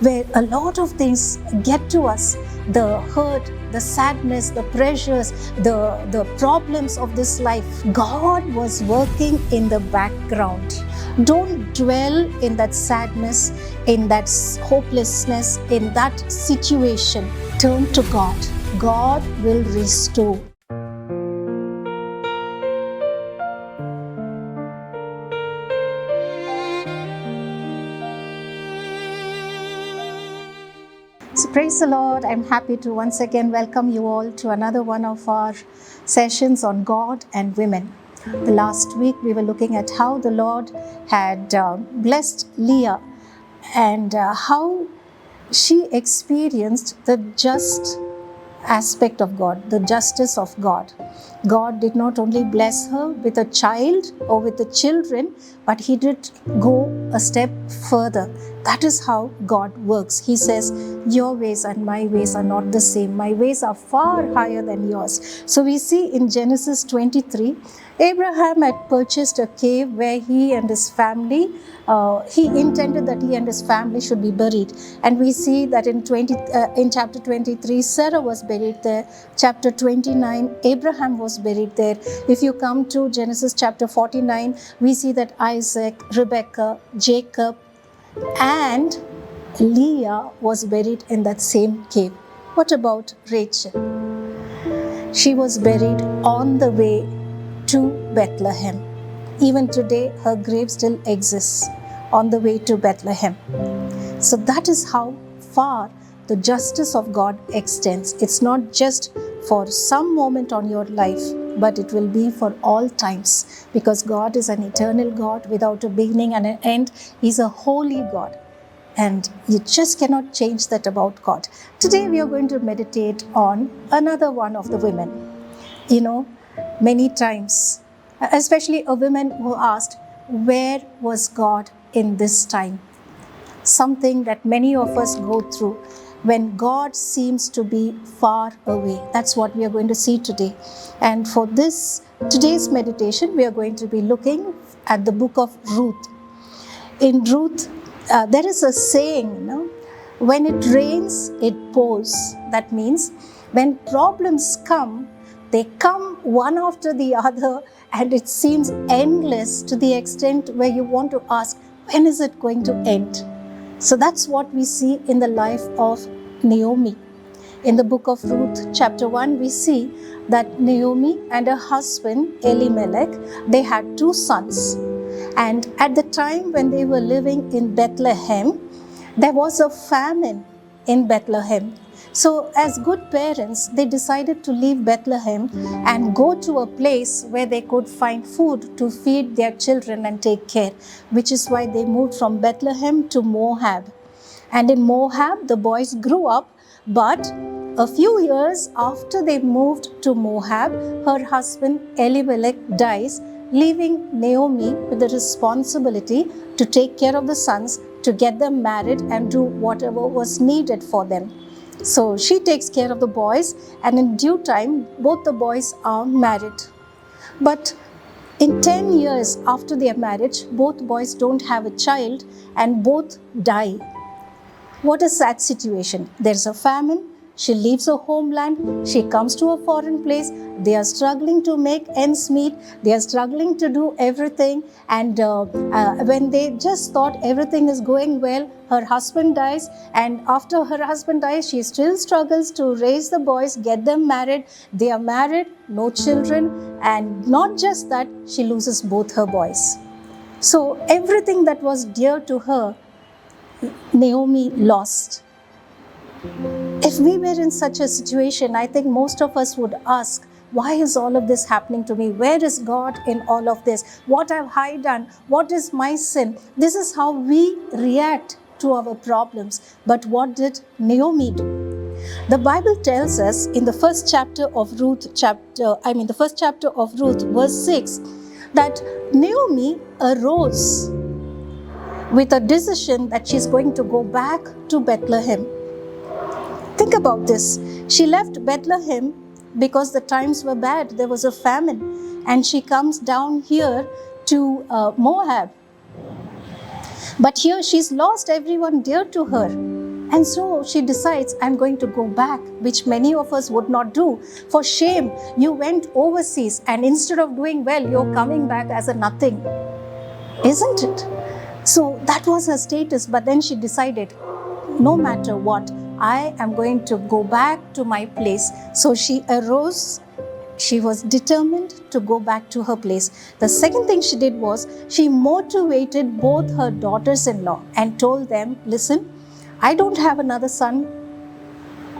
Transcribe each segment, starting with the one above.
where a lot of things get to us, the hurt, the sadness, the pressures, the problems of this life. God was working in the background. Don't dwell in that sadness, in that hopelessness, in that situation. Turn to God. God will restore. So praise the Lord. I'm happy to once again welcome you all to another one of our sessions on God and women. The last week we were looking at how the Lord had blessed Leah and how she experienced the just aspect of God, the justice of God. God did not only bless her with a child or with the children, but He did go a step further. That is how God works. He says, your ways and my ways are not the same. My ways are far higher than yours. So we see in Genesis 23, Abraham had purchased a cave where he and his family, he intended that he and his family should be buried. And we see that in chapter 23, Sarah was buried there. Chapter 29, Abraham was buried there. If you come to Genesis chapter 49, we see that Isaac, Rebekah, Jacob, and Leah was buried in that same cave. What about Rachel? She was buried on the way to Bethlehem. Even today, her grave still exists on the way to Bethlehem. So that is how far the justice of God extends. It's not just for some moment on your life, but it will be for all times, because God is an eternal God without a beginning and an end. He's a holy God, and you just cannot change that about God. Today we are going to meditate on another one of the women. You know, many times, especially a woman who asked, where was God in this time? Something that many of us go through when God seems to be far away. That's what we are going to see today. And for today's meditation, we are going to be looking at the book of Ruth. In Ruth, there is a saying, when it rains, it pours. That means when problems come, they come one after the other, and it seems endless to the extent where you want to ask, when is it going to end? So that's what we see in the life of Naomi. In the book of Ruth, chapter 1, we see that Naomi and her husband, Elimelech, they had 2 sons. And at the time when they were living in Bethlehem, there was a famine in Bethlehem. So as good parents, they decided to leave Bethlehem and go to a place where they could find food to feed their children and take care, which is why they moved from Bethlehem to Moab. And in Moab, the boys grew up, but a few years after they moved to Moab, her husband Elimelech dies, leaving Naomi with the responsibility to take care of the sons, to get them married and do whatever was needed for them. So she takes care of the boys, and in due time, both the boys are married. But in 10 years after their marriage, both boys don't have a child and both die. What a sad situation. There's a famine. She leaves her homeland. She comes to a foreign place. They are struggling to make ends meet. They are struggling to do everything. And when they just thought everything is going well, her husband dies. And after her husband dies, she still struggles to raise the boys, get them married. They are married, no children. And not just that, she loses both her boys. So everything that was dear to her, Naomi lost. If we were in such a situation, I think most of us would ask, why is all of this happening to me? Where is God in all of this? What have I done? What is my sin? This is how we react to our problems. But what did Naomi do? The Bible tells us in the first chapter of Ruth, verse 6, that Naomi arose with a decision that she's going to go back to Bethlehem. Think about this. She left Bethlehem because the times were bad. There was a famine. And she comes down here to Moab. But here she's lost everyone dear to her. And so she decides, I'm going to go back, which many of us would not do. For shame, you went overseas, and instead of doing well, you're coming back as a nothing. Isn't it? So that was her status. But then she decided, no matter what, I am going to go back to my place. So she arose. She was determined to go back to her place. The second thing she did was she motivated both her daughters-in-law and told them, listen, I don't have another son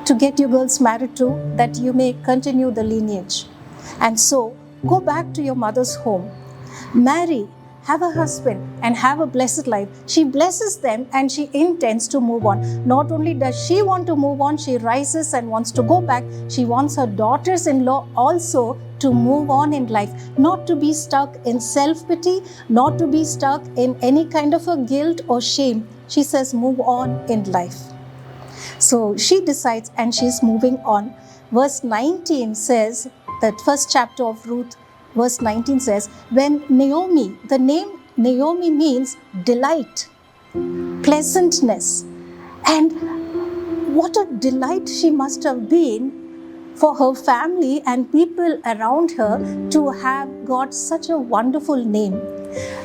to get you girls married to, that you may continue the lineage. And so go back to your mother's home, marry, have a husband, and have a blessed life. She blesses them and she intends to move on. Not only does she want to move on, she rises and wants to go back. She wants her daughters-in-law also to move on in life, not to be stuck in self-pity, not to be stuck in any kind of a guilt or shame. She says, move on in life. So she decides and she's moving on. Verse 19 says, that first chapter of Ruth, verse 19 says, when Naomi, the name Naomi means delight, pleasantness. And what a delight she must have been for her family and people around her to have got such a wonderful name.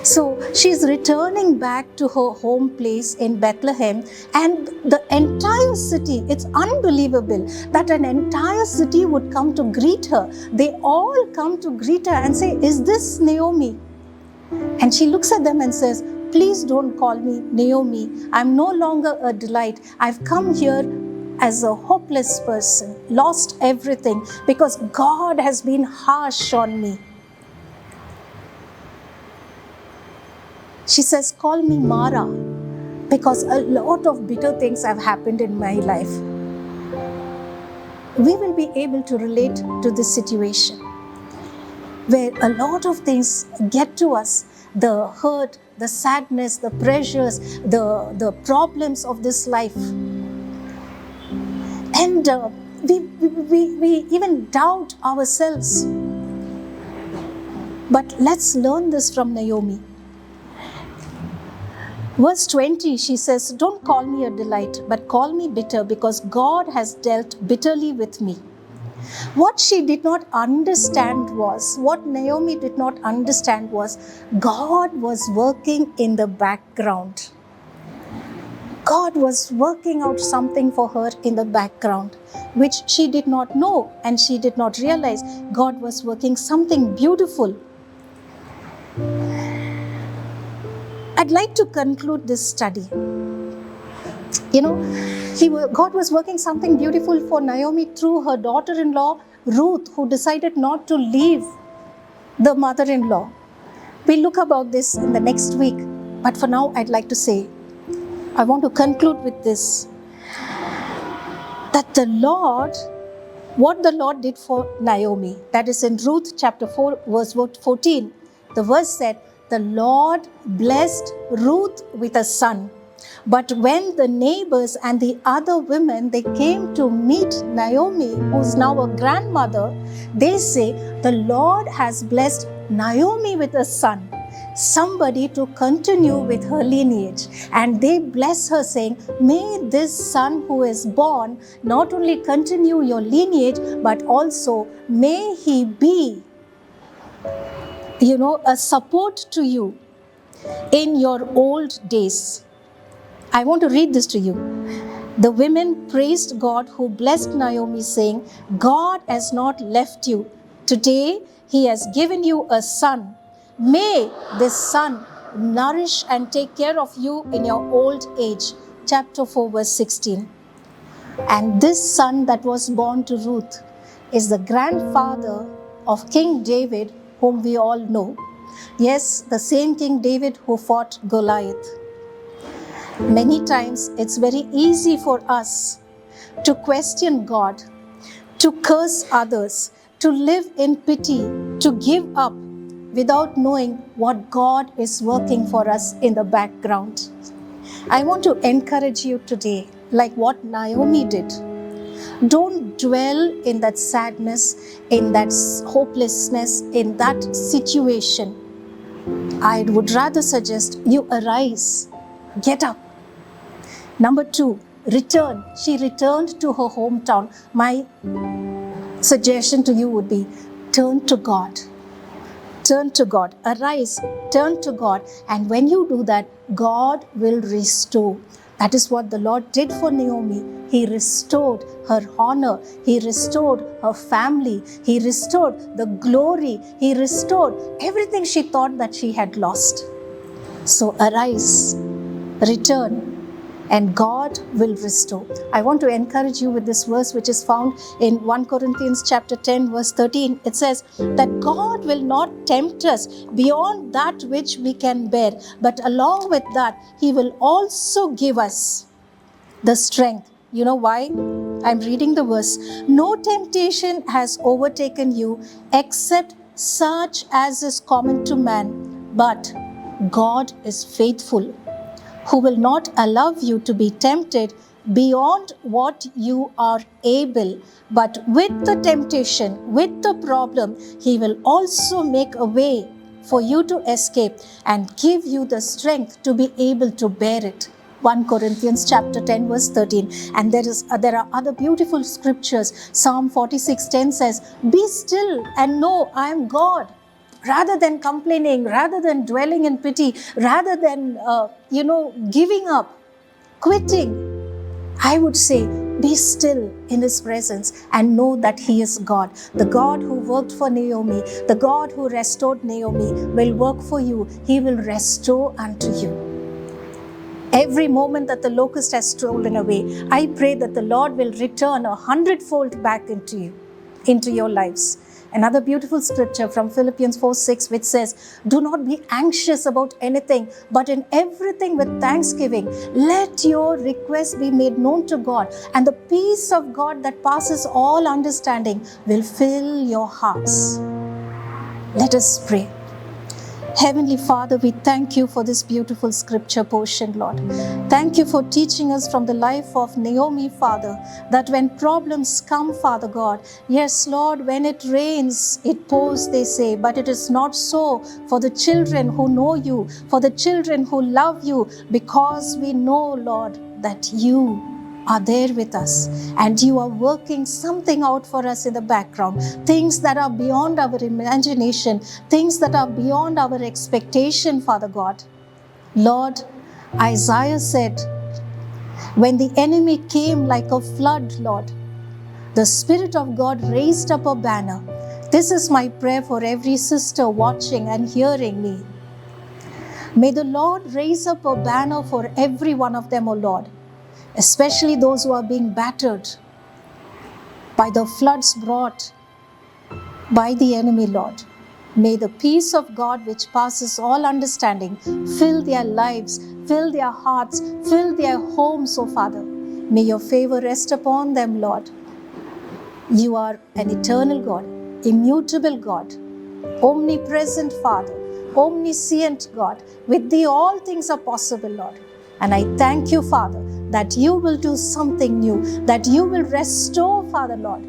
So she's returning back to her home place in Bethlehem, and the entire city, it's unbelievable that an entire city would come to greet her. They all come to greet her and say, is this Naomi? And she looks at them and says, please don't call me Naomi. I'm no longer a delight. I've come here as a hopeless person, lost everything because God has been harsh on me. She says, call me Mara, because a lot of bitter things have happened in my life. We will be able to relate to this situation where a lot of things get to us, the hurt, the sadness, the pressures, the problems of this life. And we even doubt ourselves. But let's learn this from Naomi. Verse 20, she says, don't call me a delight, but call me bitter, because God has dealt bitterly with me. What she did not understand was, what Naomi did not understand was, God was working in the background. God was working out something for her in the background, which she did not know and she did not realize. God was working something beautiful. I'd like to conclude this study. God was working something beautiful for Naomi through her daughter-in-law, Ruth, who decided not to leave the mother-in-law. We'll look about this in the next week. But for now, I'd like to say, I want to conclude with this, that what the Lord did for Naomi, that is in Ruth chapter 4, verse 14, the verse said, the Lord blessed Ruth with a son. But when the neighbors and the other women, they came to meet Naomi, who's now a grandmother, they say, the Lord has blessed Naomi with a son, somebody to continue with her lineage. And they bless her, saying, may this son who is born not only continue your lineage, but also may he be a support to you in your old days. I want to read this to you. The women praised God who blessed Naomi, saying, God has not left you. Today he has given you a son. May this son nourish and take care of you in your old age. Chapter 4, verse 16. And this son that was born to Ruth is the grandfather of King David, whom we all know. Yes, the same King David who fought Goliath. Many times it's very easy for us to question God, to curse others, to live in pity, to give up without knowing what God is working for us in the background. I want to encourage you today, like what Naomi did. Don't dwell in that sadness, in that hopelessness, in that situation. I would rather suggest you arise, get up. Number 2, return. She returned to her hometown. My suggestion to you would be, turn to God. Turn to God. Arise, turn to God. And when you do that, God will restore. That is what the Lord did for Naomi. He restored her honor. He restored her family. He restored the glory. He restored everything she thought that she had lost. So arise, return, and God will restore. I want to encourage you with this verse which is found in 1 Corinthians chapter 10 verse 13. It says that God will not tempt us beyond that which we can bear, but along with that, He will also give us the strength. You know why? I'm reading the verse. No temptation has overtaken you except such as is common to man, but God is faithful, who will not allow you to be tempted beyond what you are able, but with the temptation, with the problem, He will also make a way for you to escape and give you the strength to be able to bear it. 1 Corinthians chapter 10 verse 13. And there are other beautiful scriptures. Psalm 46:10 says, "Be still and know I am God." Rather than complaining, rather than dwelling in pity, rather than, giving up, quitting, I would say, be still in His presence and know that He is God. The God who worked for Naomi, the God who restored Naomi will work for you. He will restore unto you. Every moment that the locust has stolen away, I pray that the Lord will return 100-fold back into you, into your lives. Another beautiful scripture from Philippians 4:6, which says, "Do not be anxious about anything, but in everything with thanksgiving, let your requests be made known to God, and the peace of God that passes all understanding will fill your hearts." Let us pray. Heavenly Father, we thank you for this beautiful scripture portion, Lord. Thank you for teaching us from the life of Naomi, Father, that when problems come, Father God, yes, Lord, when it rains, it pours, they say, but it is not so for the children who know you, for the children who love you, because we know, Lord, that you are there with us and you are working something out for us in the background, things that are beyond our imagination, things that are beyond our expectation, Father God. Lord, Isaiah said, when the enemy came like a flood, Lord, the Spirit of God raised up a banner. This is my prayer for every sister watching and hearing me. May the Lord raise up a banner for every one of them, O Lord, especially those who are being battered by the floods brought by the enemy, Lord. May the peace of God, which passes all understanding, fill their lives, fill their hearts, fill their homes, O Father. May your favor rest upon them, Lord. You are an eternal God, immutable God, omnipresent Father, omniscient God. With thee all things are possible, Lord. And I thank you, Father, that you will do something new, that you will restore, Father Lord,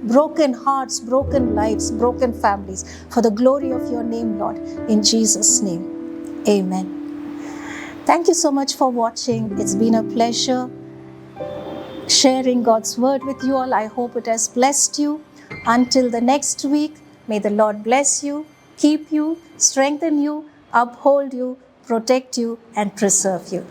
broken hearts, broken lives, broken families, for the glory of your name, Lord, in Jesus' name. Amen. Thank you so much for watching. It's been a pleasure sharing God's word with you all. I hope it has blessed you. Until the next week, may the Lord bless you, keep you, strengthen you, uphold you, protect you, and preserve you.